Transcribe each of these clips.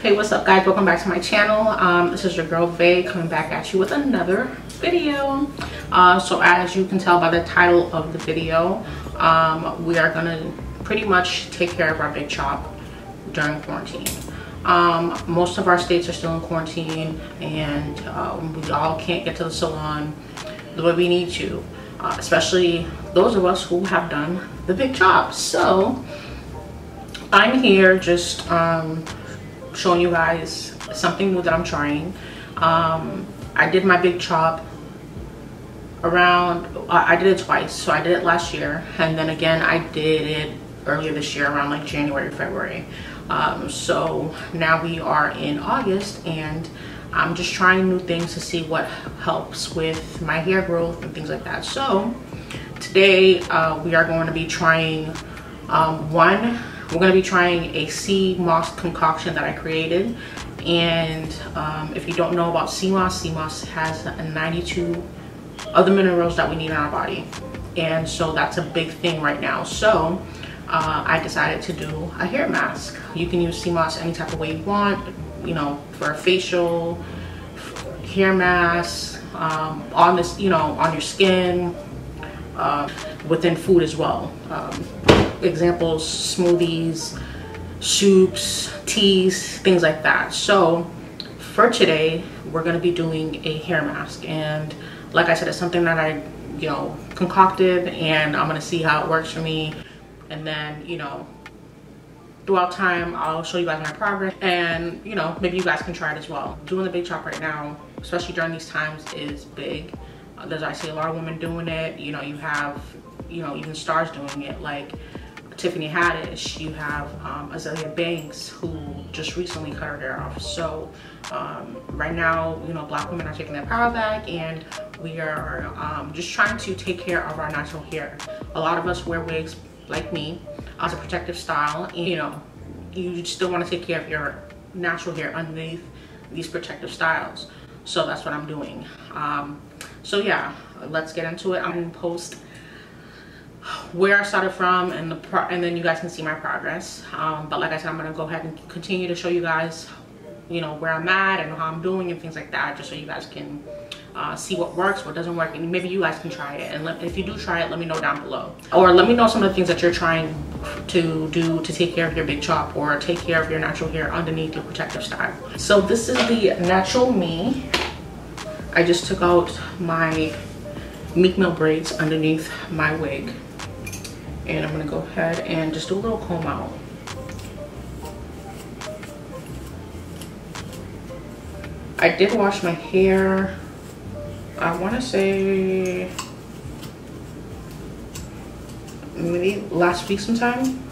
Hey, what's up guys, welcome back to my channel. This is your girl Vay coming back at you with another video. So as you can tell by the title of the video, we are gonna pretty much take care of our big chop during quarantine. Most of our states are still in quarantine, and we all can't get to the salon the way we need to, especially those of us who have done the big chop. So I'm here just showing you guys something new that I'm trying. I did my big chop around, I did it twice. So I did it last year, and then again I did it earlier this year around like January, February. So now we are in August, and I'm just trying new things to see what helps with my hair growth and things like that. So today we are going to be trying we're going to be trying a Seamoss concoction that I created. And if you don't know about Seamoss has 92 of the minerals that we need in our body, and so that's a big thing right now. So I decided to do a hair mask. You can use Seamoss any type of way you want, you know, for a facial, hair mask, on this, you know, on your skin, within food as well. Examples: smoothies, soups, teas, things like that. So for today we're going to be doing a hair mask, and like I said, it's something that I, you know, concocted, and I'm going to see how it works for me. And then, you know, throughout time I'll show you guys my progress, and you know, maybe you guys can try it as well. Doing the big chop right now, especially during these times, is big. I see a lot of women doing it. You know, you have, you know, even stars doing it, like Tiffany Haddish. You have Azalea Banks, who just recently cut her hair off. So right now, you know, Black women are taking their power back, and we are just trying to take care of our natural hair. A lot of us wear wigs, like me, as a protective style, and you know, you still want to take care of your natural hair underneath these protective styles. So that's what I'm doing. So yeah, let's get into it. I'm gonna post where I started from, and then you guys can see my progress. But like I said, I'm gonna go ahead and continue to show you guys, you know, where I'm at and how I'm doing and things like that, just so you guys can see what works, what doesn't work, and maybe you guys can try it. And if you do try it, let me know down below, or let me know some of the things that you're trying to do to take care of your big chop or take care of your natural hair underneath your protective style. So this is the natural me. I just took out my Meek Mill braids underneath my wig, and I'm gonna go ahead and just do a little comb out. I did wash my hair, I want to say maybe last week sometime,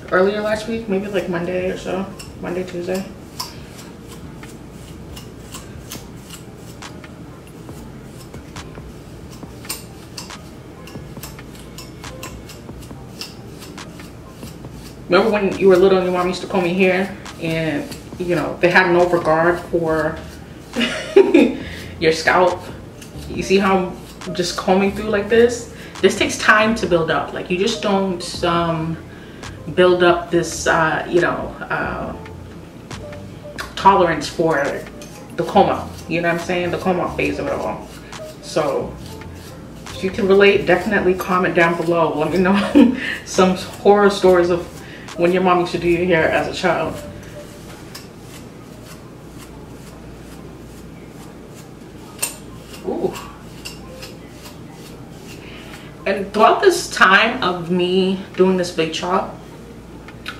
earlier last week, maybe like Monday or so, Monday, Tuesday. Remember when you were little and your mom used to comb your hair, and you know, they had no regard for your scalp? You see how I'm just combing through like this? This takes time to build up. Like, you just don't build up this you know, tolerance for the comb out, you know what I'm saying, the comb out phase of it all. So if you can relate, definitely comment down below. Let me know some horror stories of when your mom used to do your hair as a child. Ooh. And throughout this time of me doing this big chop,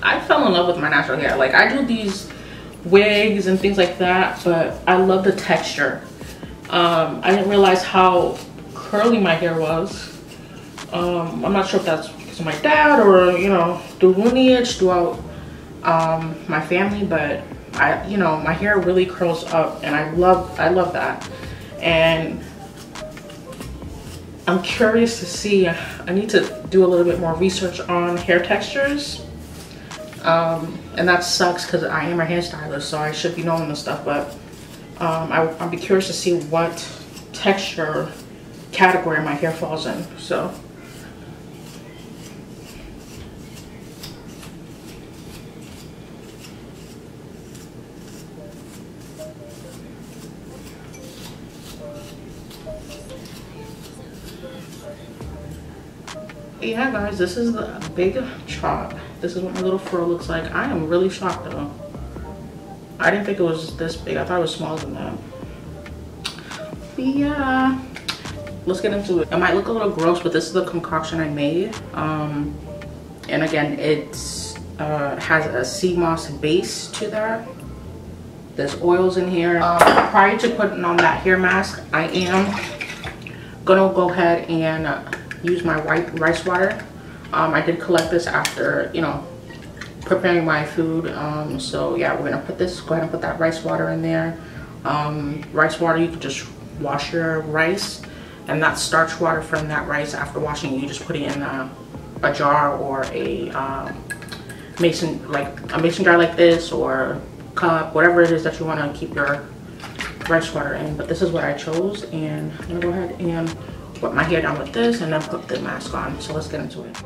I fell in love with my natural hair. Like, I do these wigs and things like that, but I love the texture. I didn't realize how curly my hair was. I'm not sure if that's because of my dad or, you know, through lineage throughout my family, but you know, my hair really curls up, and I love that. And I'm curious to see, I need to do a little bit more research on hair textures, and that sucks because I am a hairstylist, so I should be knowing this stuff. But I'll be curious to see what texture category my hair falls in. So Yeah guys, this is the big chop. This is what my little fro looks like. I am really shocked though. I didn't think it was this big. I thought it was smaller than that. But yeah, let's get into it. It might look a little gross, but this is the concoction I made. And again, it's has a Seamoss base to that. There's oils in here. Prior to putting on that hair mask, I am gonna go ahead and use my white rice water. I did collect this after, you know, preparing my food. So yeah, we're gonna go ahead and put that rice water in there. Rice water, you can just wash your rice, and that starch water from that rice, after washing, you just put it in a jar or a mason jar like this, or cup, whatever it is that you want to keep your rice water in. But this is what I chose, and I'm gonna go ahead and wet my hair down with this and then put the mask on. So let's get into it.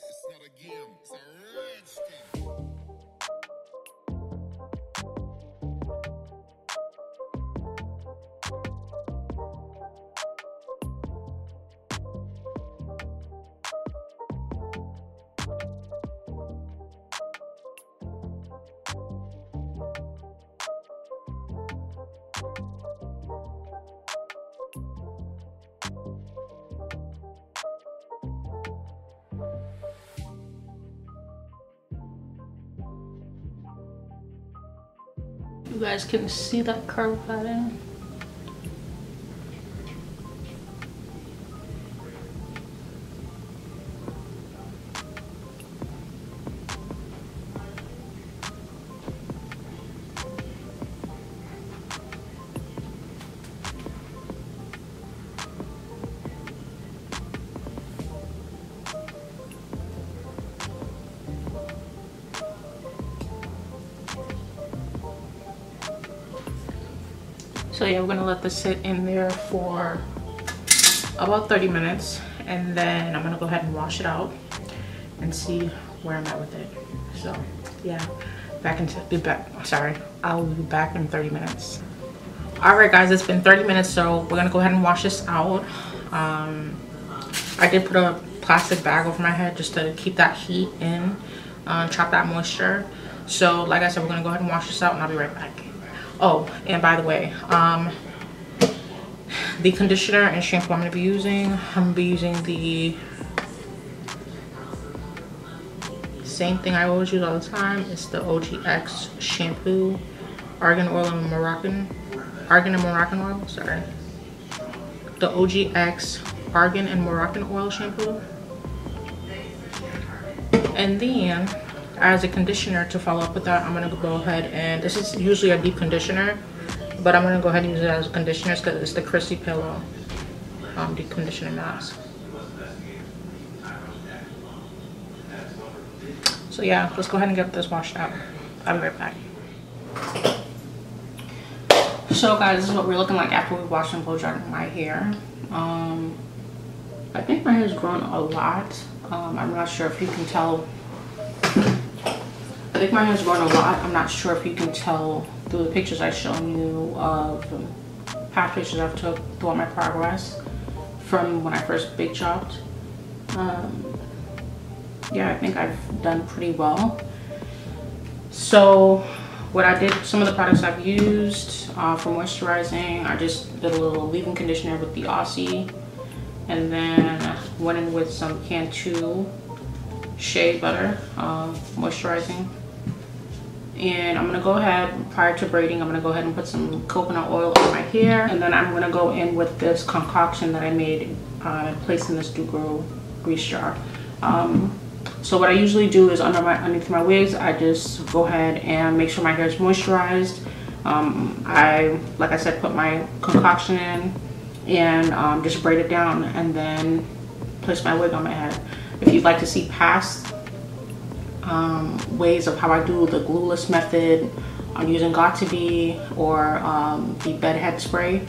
It's not a game, it's a rich thing. You guys can see that curl pattern. So yeah, we're gonna let this sit in there for about 30 minutes, and then I'm gonna go ahead and wash it out and see where I'm at with it. So yeah, I'll be back in 30 minutes. All right guys, it's been 30 minutes, so we're gonna go ahead and wash this out. I did put a plastic bag over my head just to keep that heat in, trap that moisture. So like I said, we're gonna go ahead and wash this out, and I'll be right back. Oh, and by the way, the conditioner and shampoo I'm going to be using the same thing I always use all the time. It's the OGX shampoo, Argan oil and Moroccan oil, sorry. The OGX Argan and Moroccan oil shampoo. And then, as a conditioner to follow up with that, I'm gonna go ahead and, this is usually a deep conditioner, but I'm gonna go ahead and use it as a conditioner because it's the Crece Pelo deep conditioner mask. So yeah, let's go ahead and get this washed out. I'll be right back. So guys, this is what we're looking like after we washed and blow dried my hair. I think my hair's grown a lot. I'm not sure if you can tell I think my hair's growing a lot. I'm not sure if you can tell through the pictures I've shown you of past pictures I've took throughout my progress from when I first big chopped. Yeah, I think I've done pretty well. So what I did, some of the products I've used for moisturizing, I just did a little leave-in conditioner with the Aussie, and then went in with some Cantu shea butter moisturizing. And I'm gonna go ahead, prior to braiding, I'm gonna go ahead and put some coconut oil on my hair, and then I'm gonna go in with this concoction that I made and placed in this Do-Grow grease jar. So what I usually do is underneath my wigs, I just go ahead and make sure my hair is moisturized. Like I said, put my concoction in and just braid it down, and then place my wig on my head. If you'd like to see past ways of how I do the glueless method, I'm using Got2b or the bedhead spray.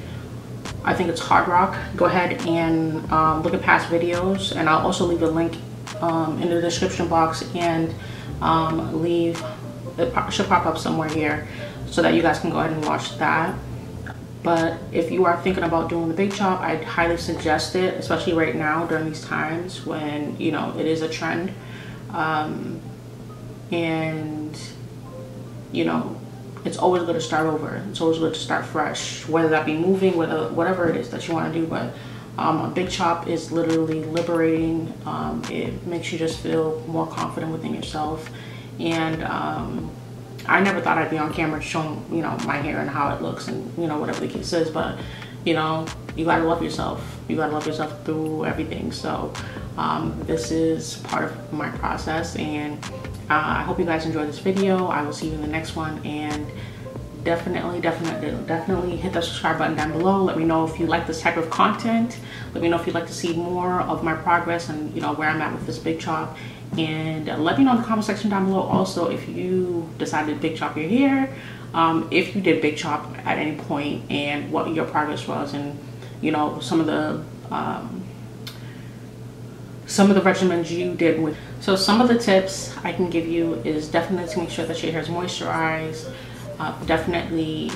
I think it's Hard Rock. Go ahead and look at past videos, and I'll also leave a link in the description box, and it should pop up somewhere here so that you guys can go ahead and watch that. But if you are thinking about doing the big chop, I'd highly suggest it, especially right now during these times when, you know, it is a trend. And you know, it's always good to start over. It's always good to start fresh, whether that be moving, whatever it is that you want to do. But a big chop is literally liberating. It makes you just feel more confident within yourself. And I never thought I'd be on camera showing, you know, my hair and how it looks and, you know, whatever the case is. But, you know, you gotta love yourself. You gotta love yourself through everything. So this is part of my process, and I hope you guys enjoyed this video. I will see you in the next one, and definitely hit the subscribe button down below. Let me know if you like this type of content. Let me know if you'd like to see more of my progress and, you know, where I'm at with this big chop. And let me know in the comment section down below also if you decided to big chop your hair, if you did big chop at any point, and what your progress was, and, you know, some of the regimens you did with. So some of the tips I can give you is definitely to make sure that your hair is moisturized. Definitely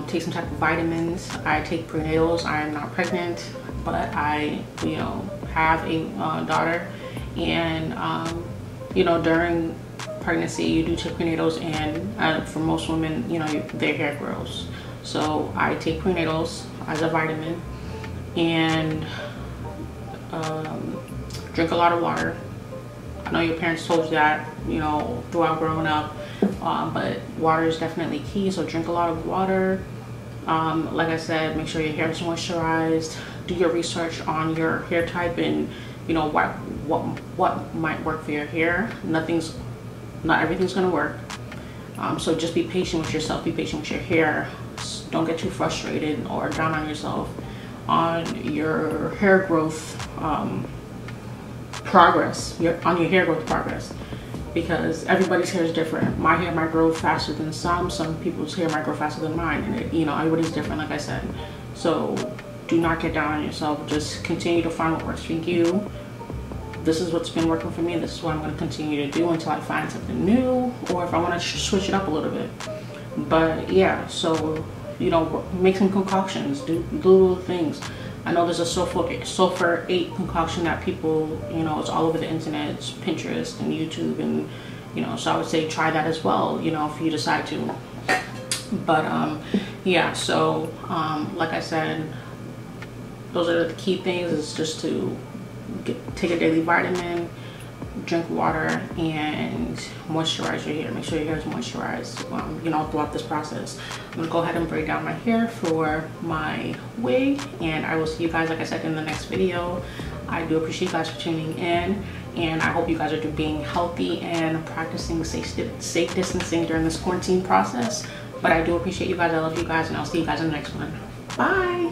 take some type of vitamins. I take prenatals. I am not pregnant, but I, you know, have a daughter, and you know, during pregnancy you do take prenatals, and for most women, you know, their hair grows. So I take prenatals as a vitamin, and drink a lot of water. I know your parents told you that, you know, throughout growing up, but water is definitely key. So drink a lot of water. Like I said, make sure your hair is moisturized. Do your research on your hair type, and, you know, what might work for your hair. Not everything's gonna work. So just be patient with yourself. Be patient with your hair. Don't get too frustrated or down on yourself on your hair growth progress, on your hair growth progress, because everybody's hair is different. My hair might grow faster than some people's hair might grow faster than mine, and it, you know, everybody's different, like I said. So do not get down on yourself. Just continue to find what works for you. This is what's been working for me. This is what I'm going to continue to do until I find something new, or if I want to switch it up a little bit. But yeah, so, you know, make some concoctions, do little things. I know there's a sulfur 8 concoction that people, you know, it's all over the internet. It's Pinterest and YouTube, and, you know, so I would say try that as well, you know, if you decide to. But yeah, so like I said, those are the key things, is just to take a daily vitamin, drink water, and moisturize your hair. Make sure your hair is moisturized, you know, throughout this process. I'm gonna go ahead and braid down my hair for my wig, and I will see you guys, like I said, in the next video. I do appreciate you guys for tuning in, and I hope you guys are being healthy and practicing safe distancing during this quarantine process. But I do appreciate you guys. I love you guys, and I'll see you guys in the next one. Bye.